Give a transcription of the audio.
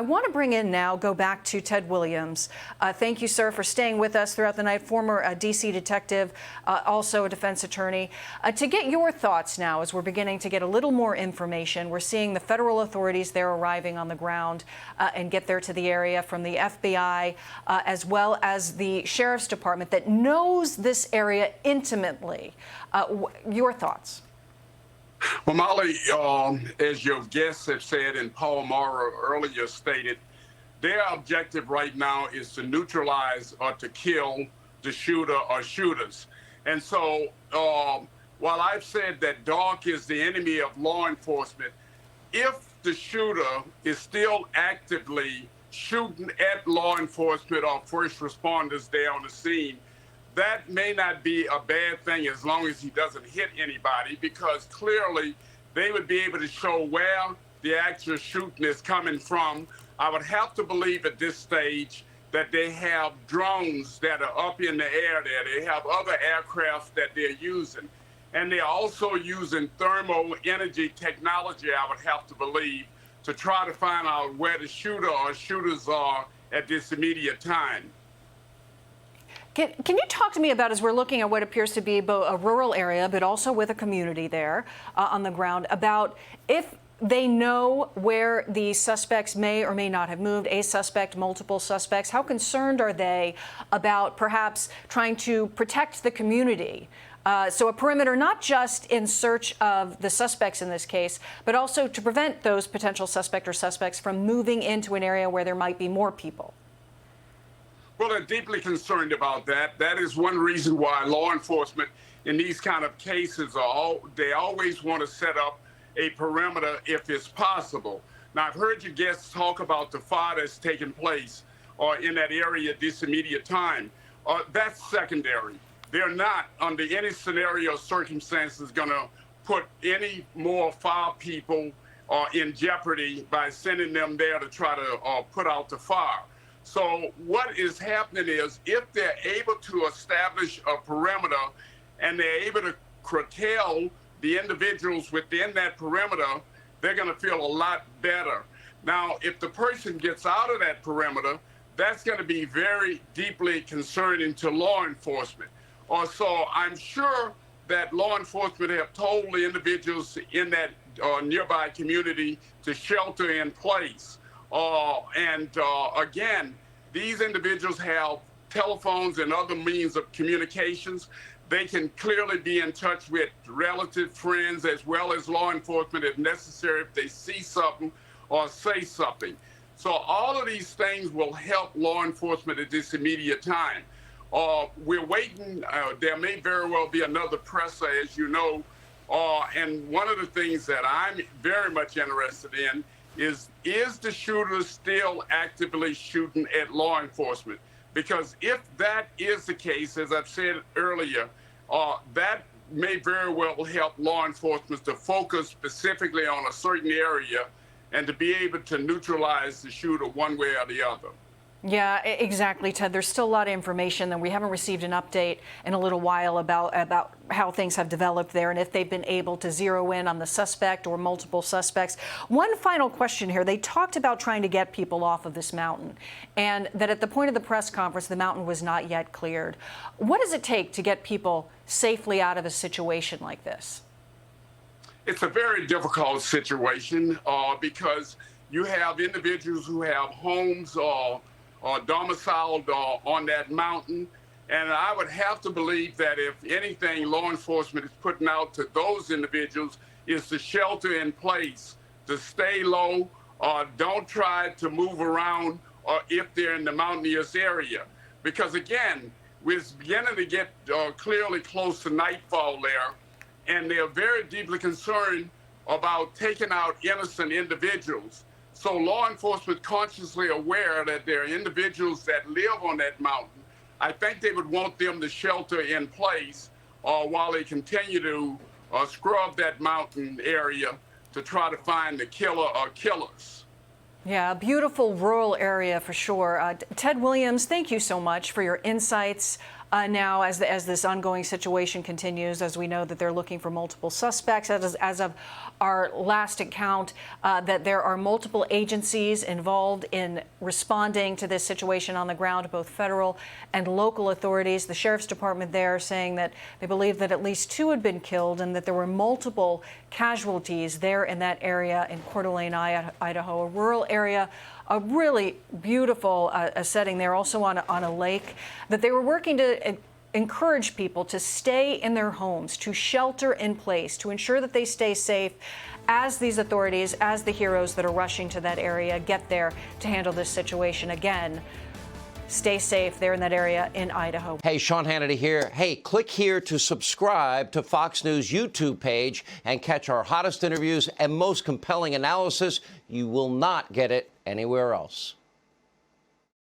I want to bring in now, go back to Ted Williams. Thank you, sir, for staying with us throughout the night. Former D.C. detective, also a defense attorney. To get your thoughts now, as we're beginning to get a little more information, we're seeing the federal authorities there arriving on the ground and get there to the area from the FBI, as well as the Sheriff's Department that knows this area intimately. Your thoughts? Well, Molly, as your guests have said and Paul Morrow earlier stated, their objective right now is to neutralize or to kill the shooter or shooters. And so while I've said that dark is the enemy of law enforcement, if the shooter is still actively shooting at law enforcement or first responders there on the scene, that may not be a bad thing as long as he doesn't hit anybody, because clearly they would be able to show where the actual shooting is coming from. I would have to believe at this stage that they have drones that are up in the air there. They have other aircraft that they're using. And they're also using thermal energy technology, I would have to believe, to try to find out where the shooter or shooters are at this immediate time. Can you talk to me about, as we're looking at what appears to be a rural area, but also with a community there on the ground, about if they know where the suspects may or may not have moved, a suspect, multiple suspects? How concerned are they about perhaps trying to protect the community? So a perimeter not just in search of the suspects in this case, but also to prevent those potential suspect or suspects from moving into an area where there might be more people. Well, they're deeply concerned about that. That is one reason why law enforcement in these kind of cases they always want to set up a perimeter if it's possible. Now, I've heard your guests talk about the fire that's taking place in that area at this immediate time. That's secondary. They're not, under any scenario or circumstances, going to put any more fire people in jeopardy by sending them there to try to put out the fire. So what is happening is, if they're able to establish a perimeter and they're able to curtail the individuals within that perimeter, they're going to feel a lot better. Now, if the person gets out of that perimeter, that's going to be very deeply concerning to law enforcement. So I'm sure that law enforcement have told the individuals in that nearby community to shelter in place. Again, these individuals have telephones and other means of communications. They can clearly be in touch with relative friends as well as law enforcement if necessary, if they see something or say something. So all of these things will help law enforcement at this immediate time. We're waiting. There may very well be another presser, as you know. And one of the things that I'm very much interested in is the shooter still actively shooting at law enforcement? Because if that is the case, as I've said earlier, that may very well help law enforcement to focus specifically on a certain area and to be able to neutralize the shooter one way or the other. Yeah, exactly, Ted. There's still a lot of information, and we haven't received an update in a little while about how things have developed there and if they've been able to zero in on the suspect or multiple suspects. One final question here. They talked about trying to get people off of this mountain, and that at the point of the press conference, the mountain was not yet cleared. What does it take to get people safely out of a situation like this? It's a very difficult situation because you have individuals who have homes domiciled on that mountain. And I would have to believe that if anything law enforcement is putting out to those individuals is to shelter in place, to stay low, don't try to move around if they're in the mountainous area. Because again, we're beginning to get clearly close to nightfall there, and they're very deeply concerned about taking out innocent individuals. So law enforcement consciously aware that there are individuals that live on that mountain. I think they would want them to shelter in place while they continue to scrub that mountain area to try to find the killer or killers. Yeah, a beautiful rural area for sure. Ted Williams, thank you so much for your insights now as this ongoing situation continues, as we know that they're looking for multiple suspects. As of our last account, that there are multiple agencies involved in responding to this situation on the ground, both federal and local authorities. The sheriff's department there saying that they believe that at least 2 had been killed and that there were multiple casualties there in that area in Coeur d'Alene, Idaho, a rural area, a really beautiful setting there, also on a lake, that they were working to encourage people to stay in their homes, to shelter in place, to ensure that they stay safe as these authorities, as the heroes that are rushing to that area get there to handle this situation. Again, stay safe there in that area in Idaho. Hey, Sean Hannity here. Hey, click here to subscribe to Fox News YouTube page and catch our hottest interviews and most compelling analysis. You will not get it anywhere else.